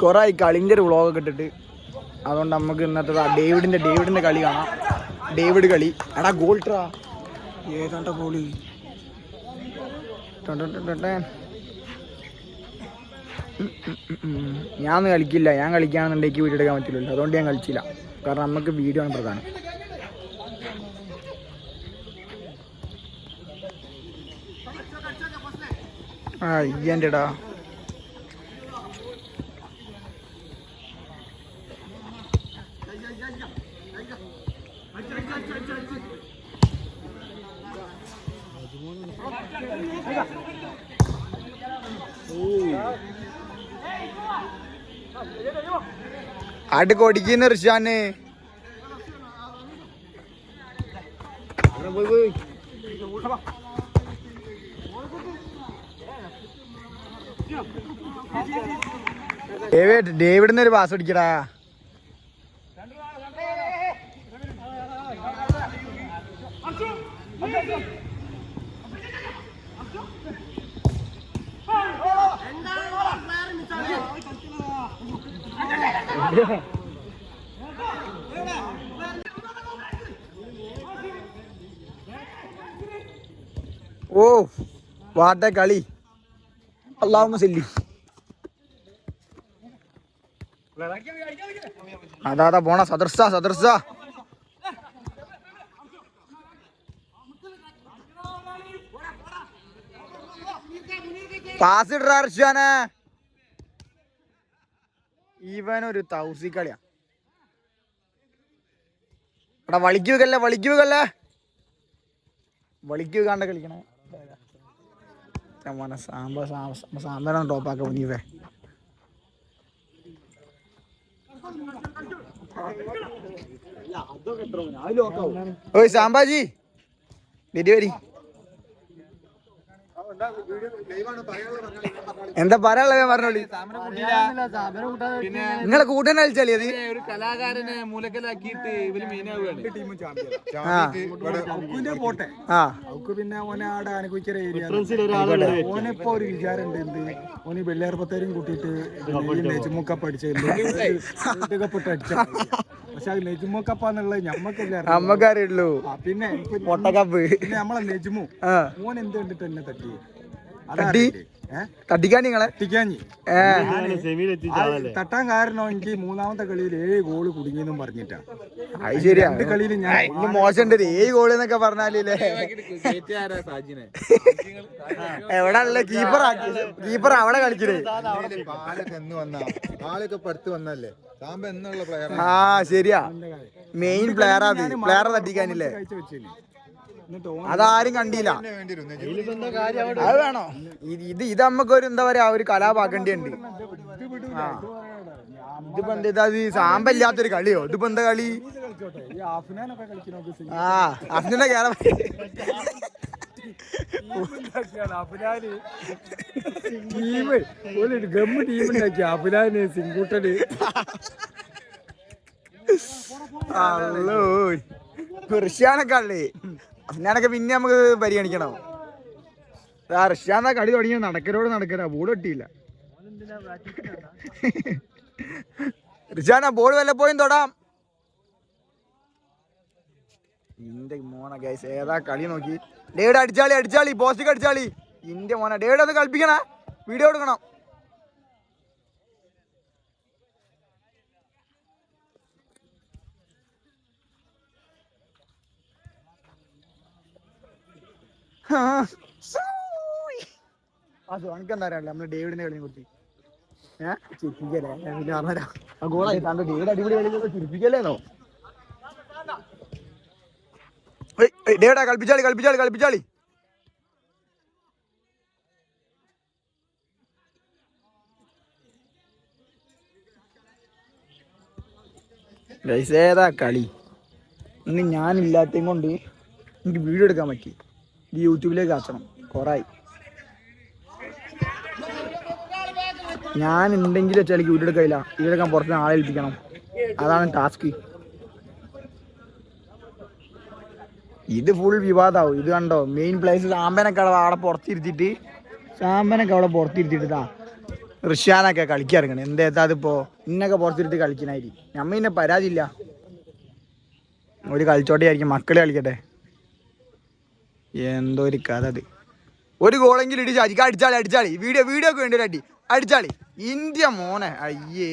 കുറെ കളിൻ്റെ ഒരു വ്ളോഗൊക്കെ ഇട്ടിട്ട്. അതുകൊണ്ട് നമുക്ക് ഇന്നത്തെ ഡേവിഡിൻ്റെ കളി കാണാം. ഡേവിഡ് കളി എടാ ഗോൾ ട്രാ ഏതാണ്ട ഗോളി. ഞാൻ കളിക്കില്ല. ഞാൻ കളിക്കുകയാണെന്നുണ്ടെങ്കിൽ വീഡിയോ എടുക്കാൻ പറ്റില്ലല്ലോ. അതുകൊണ്ട് ഞാൻ കളിച്ചില്ല. കാരണം നമുക്ക് വീഡിയോ ആണ് പ്രധാനം. ഇയ്യൻ്റെടാ ആട്ട് കൊടിക്കുന്ന ഋഷാന് ഡേവിഡിന് ഒരു പാസ് അടിക്കടാ. ഓ വാട്ട കളി. അല്ലാഹുമ്മ സല്ലി. അതാ പോണ സദർസ പാസ് ഇടറാ ഋഷാനെ. ഇവനൊരു തൗസി കളിയാ. എടാ വളിക്ക് കാണ്ട കളിക്കണേ. സാമ്പാറാണ് ടോപ്പാക്ക നീവേ. ഓയ് സാമ്പാജി വരി. എന്താ പറയാനുള്ളത് പറഞ്ഞോളി. നിങ്ങളെ കൂട്ടൻ കളിച്ചാലേ അത് ഒരു കലാകാരനെ മൂലക്കലാക്കിയിട്ട് ഇവര് മെയിനാവുകയാണ്. പിന്നെ ഓനെ ആടെ അനുഭവിച്ച ഏരിയ ഓനിപ്പോ ഒരു വിചാരം ഉണ്ട്. എന്ത് ഓന് വെള്ളേർപ്പത്തേരും കൂട്ടിയിട്ട് നെജുമുക്കപ്പ് അടിച്ചിട്ട് അടിച്ച. പക്ഷെ അത് നെജുമുക്കപ്പാന്നുള്ളത് നമ്മക്കറിയുള്ളൂ. പിന്നെ നമ്മളെ നെജുമു ഓൻ എന്ത് കണ്ടിട്ട് എന്നെ തട്ടിക്കാൻ നിങ്ങളെ തട്ടാൻ കാരണം എനിക്ക് മൂന്നാമത്തെ കളിയിൽ 7 ഗോള് കുടുങ്ങിയെന്നും പറഞ്ഞിട്ടാ. അത് ശരിയാ. 2 കളിയിൽ ഞാൻ മോശം 7 ഗോള് എന്നൊക്കെ പറഞ്ഞാലേ എവിടെ ഉള്ള കീപ്പർ അവിടെ കളിക്കണേ. ആ ശരിയാ. മെയിൻ പ്ലെയറെ തട്ടിക്കാനില്ലേ. അതാരും കണ്ടില്ല. അത് വേണോ. ഇത് നമുക്കൊരു എന്താ പറയാ ഒരു കലാപാക്കേണ്ടിയുണ്ട്. ഇതിപ്പോ എന്താ സാമ്പല്ലാത്തൊരു കളിയോ. ഇതിപ്പോ എന്താ കളി. അഫ്നാനെ കേറാൻ ഗമ്മ് ടീമുണ്ടാക്കി. അഫ്നാന് സിംഗൂട്ടന് ഋഷ്യാനൊക്കെ ഞാനൊക്കെ പിന്നെ നമുക്ക് പരിഗണിക്കണം. റഷ്യാന്നാ കളി തുടങ്ങിയ നടക്കരാ ബോൾ കിട്ടിയില്ല. ഋഷാന ബോൾ വല്ലപ്പോഴും തൊടാം. ഇന്റെ മോനെ ഗൈസ് ഏതാ കളി നോക്കി. ഡേവിഡ് അടിച്ചാളി പോസ്റ്റിക്ക് അടിച്ചാളി. ഇന്റെ മോനെ ഡേവിഡ് ഒന്ന് കളിപ്പിക്കണ. വീഡിയോ എടുക്കണം. എനിക്കെന്താ അറിയാമല്ലോ നമ്മള് ഡേവിഡിന്റെ കളിനെ കുറിച്ച്. ചിരിപ്പിക്കല്ലേ ഞാൻ പിന്നെ പറഞ്ഞുതരാം. ആ ഗോളായി താങ്കൾ ഡേവിഡ് അടിപൊളി കളി ചിരിപ്പിക്കല്ലേന്നോ. ഡേവിഡാ കളിപ്പിച്ചാളി. ഏതാ കളി. ഇന്ന് ഞാനില്ലാത്തതും കൊണ്ട് എനിക്ക് വീഡിയോ എടുക്കാൻ പറ്റി. ഇത് യൂട്യൂബിലേക്ക് ആക്കണം. കുറേയായി ഞാൻ ഉണ്ടെങ്കിൽ വെച്ചാൽ എനിക്ക് വീഡിയോ എടുക്കില്ല. വീഡിയോ എടുക്കാൻ പുറത്ത് ആളെ ഏൽപ്പിക്കണം. അതാണ് ടാസ്ക്. ഇത് ഫുൾ വിവാദമാവും. ഇത് കണ്ടോ മെയിൻ പ്ലേസ് സാമ്പനൊക്കെ അവിടെ പുറത്തിരുത്തിയിട്ട് ഋഷ്യാനൊക്കെ കളിക്കാറുണ്ട് എന്തേത്താ അതിപ്പോ ഇന്നൊക്കെ പുറത്തിരുത്തി കളിക്കണായിരിക്കും നമ്മ ഇന്നെ പരാതിയില്ല ഒരു കളിച്ചോട്ടെ ആയിരിക്കും മക്കള് കളിക്കട്ടെ എന്തോ ഒരു കഥ അത് ഒരു ഗോളെങ്കിലും ഇടി ചാച്ചി അടിച്ചാളി വീഡിയോക്ക് വേണ്ടി ഒരു അടി അടിച്ചാളി ഇന്ത്യ മോനെ അയ്യേ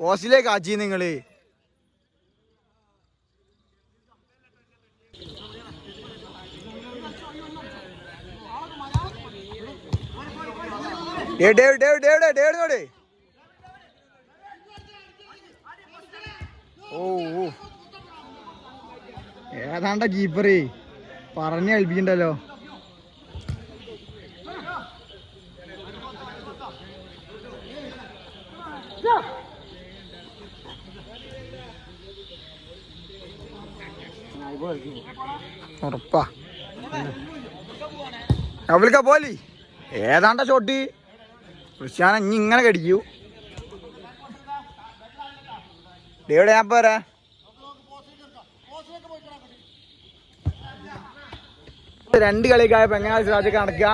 പോസ്റ്റിലേക്ക് ആച്ചി നിങ്ങള് ഡേവിഡിനോട് ഓ ഏതാണ്ട കീപ്പറേ പറഞ്ഞ് ഏൽപ്പിക്കണ്ടല്ലോ ഉറപ്പാ അവൽക്ക പോലി ഏതാണ്ട ഷോട്ട് ക്രിസ്ത്യാനോ ഇനി ഇങ്ങനെ കടിക്കൂ എവിടെ ഞാൻ പോരാ രണ്ട് കളിയൊക്കെ എങ്ങനെ രാജ്യൊക്കെ നടക്കുക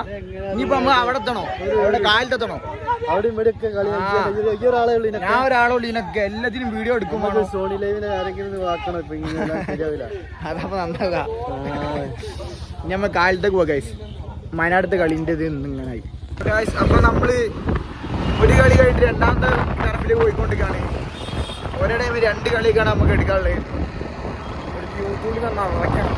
ഇനിയിപ്പോ നമ്മൾ അവിടെ എത്തണോ അവിടെ കാലിലെത്തണോ അവിടെ ഇവിടെയൊക്കെ കളി ഞാൻ ഒരാളുള്ളൂ ഇതിനൊക്കെ എല്ലാത്തിനും വീഡിയോ എടുക്കുമ്പോൾ സോണി ലൈവിനെ ആരെങ്കിലും ആക്കണം ഇപ്പൊ ശരിയാവില്ല അതപ്പോ നന്നാ ഇനി നമ്മൾ കാലത്തേക്ക് പോവാ ഗൈസ് വയനാടത്തെ കളിൻ്റെ ഇത് ഇങ്ങനായി ഗൈസ് അപ്പൊ നമ്മള് ഒരു കളി കഴിഞ്ഞിട്ട് രണ്ടാമത്തെ തരപ്പിലേക്ക് പോയിക്കൊണ്ടിരിക്കുകയാണ് ഒരേ ടൈമിൽ രണ്ട് കളിയൊക്കെയാണ് നമുക്ക് എടുക്കാനുള്ളത് ഒരു യൂട്യൂബിൽ തന്നെ ഉറക്കണം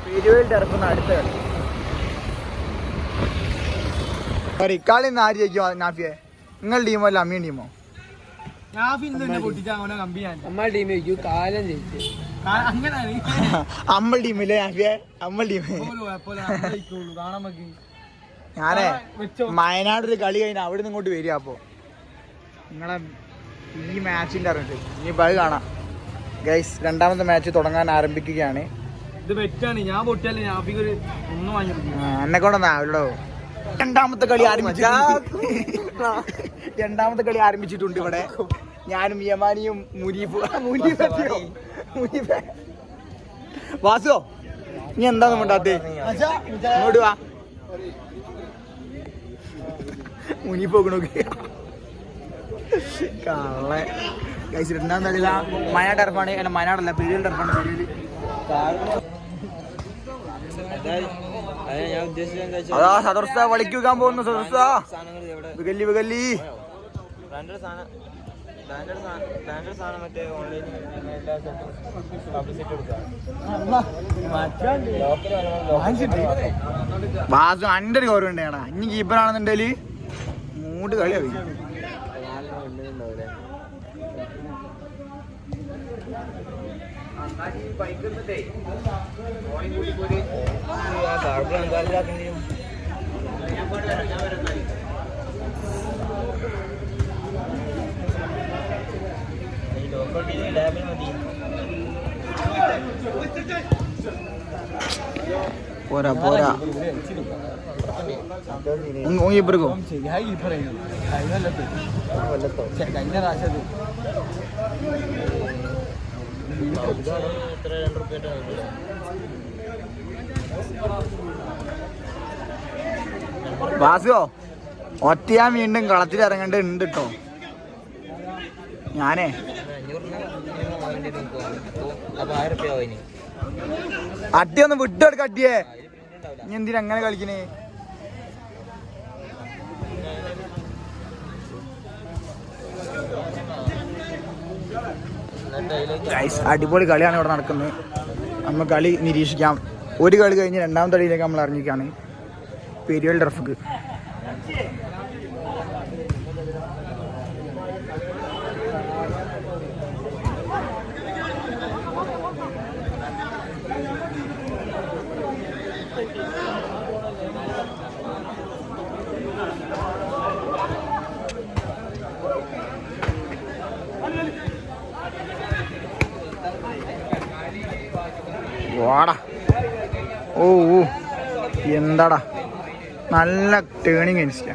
പെരുവേൽ ടർഫിന്ന് അടുത്ത കളി കളി ഇന്ന് ആര് ജയിക്കും നാഫിയെ നിങ്ങൾ ടീമോ അല്ല അമ്മീൻ ടീമോ അമ്മൾ ടീമില്ലേ നാഫിയെ അമ്മൾ ടീം ഞാനേ വയനാടൊരു കളി കഴിഞ്ഞാൽ അവിടെ നിന്ന് ഇങ്ങോട്ട് വരിക അപ്പോ നിങ്ങളെ ഈ മാച്ചിന്റെ അറിഞ്ഞിട്ട് ഇനിയിപ്പോൾ അത് കാണാം ഗൈസ് രണ്ടാമത്തെ മാച്ച് തുടങ്ങാൻ ആരംഭിക്കുകയാണ് എന്നെ കൊണ്ടോ രണ്ടാമത്തെ കളി ആരംഭിച്ചിട്ടുണ്ട് ഇവിടെ ഞാനും യമാനിയും വാസുവോ നീ എന്താ മിണ്ടാത്തേ ഇങ്ങോട്ട് വാ മുനീഫ് നോക്കി കള്ളെ ഗൈസ് രണ്ടാം കളി മയനാട് ടർഫാണ് അല്ല മയനാടല്ല പെരിയൽ ടർഫാണ് അതാ സദർസ വളിക്കാൻ പോകുന്നു സദർസ വികല്ലി വാസു അന്റെ ഒരു ഗൗരവം ഉണ്ടാണ് ഇനി കീപ്പറാണെന്നുണ്ടെങ്കിൽ മൂട് കളിയാവും പോരാ ഇപ്പോ കഴിഞ്ഞ പ്രാവശ്യം വാസുവോ ഒറ്റയാൻ വീണ്ടും കളത്തിൽ ഇറങ്ങേണ്ടത് കേട്ടോ ഞാനേ അട്ടിയൊന്ന് വിട്ടെടുക്ക അട്ടിയേ നീ എന്തിനാ അങ്ങനെ കളിക്കണേ അടിപൊളി കളിയാണ് ഇവിടെ നടക്കുന്നത് നമ്മൾ കളി നിരീക്ഷിക്കാം ഒരു കളി കഴിഞ്ഞ് രണ്ടാമത്തെ കളിയിലേക്ക് നമ്മൾ അറിഞ്ഞിരിക്കുകയാണ് പെരിയൽ ടർഫിക്ക് വാടാ ഓ എന്താടാ നല്ല ടേണിങ് എനിക്കാ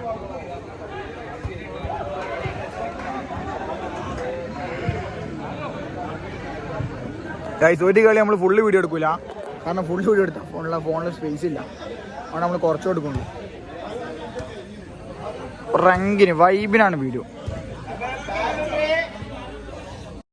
ഗൈസ് ഒരു കളി നമ്മൾ ഫുള്ള് വീഡിയോ എടുക്കൂല കാരണം ഫുള്ള് വീഡിയോ എടുത്താൽ ഫോൺ ഫോണിൽ സ്പേസ് ഇല്ല, അതുകൊണ്ട് നമ്മൾ കുറച്ച് കൊടുക്കുള്ളൂ. റങ്കിന് വൈബിനാണ് വീഡിയോ.